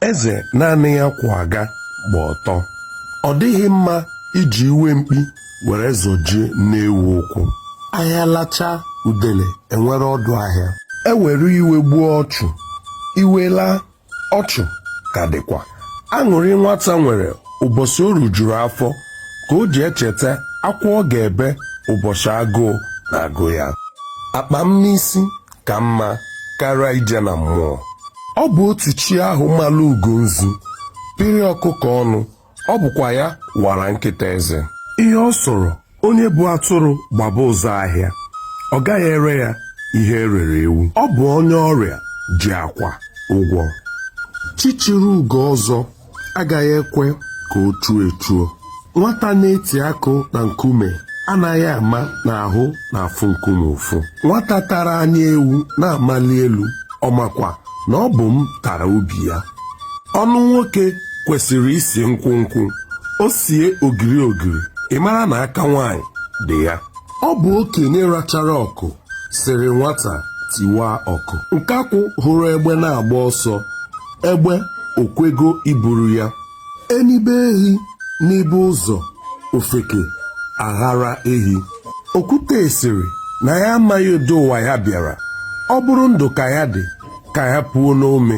eze naanị ya kwụ aga gba ọtọ. Ọ dịghị mma iji iwe mkpi were zọjie na-ewu ụkwụ. Ahịa lacha udele enwere ọdụ ahịa. Ewere iwe gbuo ọchụ, iwe laa ọchụ ka dịkwa. Aṅụrị nwata nwere ụbọchị o rujuru afọ ka o ji echeta akwa ọ ga-ebe ụbọchị agụụ na-agụ ya. Akpa m n'isi ka mma karịa ije na mmụọ. Ọ bụ otu chi ahụ malụ ugo nzu pịrị ọkụkọ ọnụ, ọ bụkwa ya wara nkịta eze. Ihe ọ sọrọ onye bụ atụrụ gbaba ụzọ ahịa, ọ gaghị ere ya ihe erere ewu. Ọ bụ onye ọrịa ji akwa ụgwọ. Chichiri ugo ọzọ agaghị ekwe ka o chuo echuo. Nwata na-eti akụ na nkume anaghị ama n'ahụ na-afụ nkume ụfụ. Nwata tara anya ewu na-amali elu, ọ makwa na ọ bụ m tara ubi ya. Ọnụ nwoke kwesịrị isi nkwụ nkwụ, o sie ogiri ogiri, ị mara na aka nwaanyị dị ya. Ọ bụ okenye rachara ọkụ sịrị nwata tiwa ọkụ. Nkakwụ hụrụ egbe na-agba ọsọ, egbe okwego iburu ya. Enibe ehi n'ibe ụzọ, ofeke aghara ehi. Okwute sịrị na ya amaghị ụdị ụwa ya bịara. Ọ bụrụ ndụ ka ya dị, ka ya pụọ n'ome.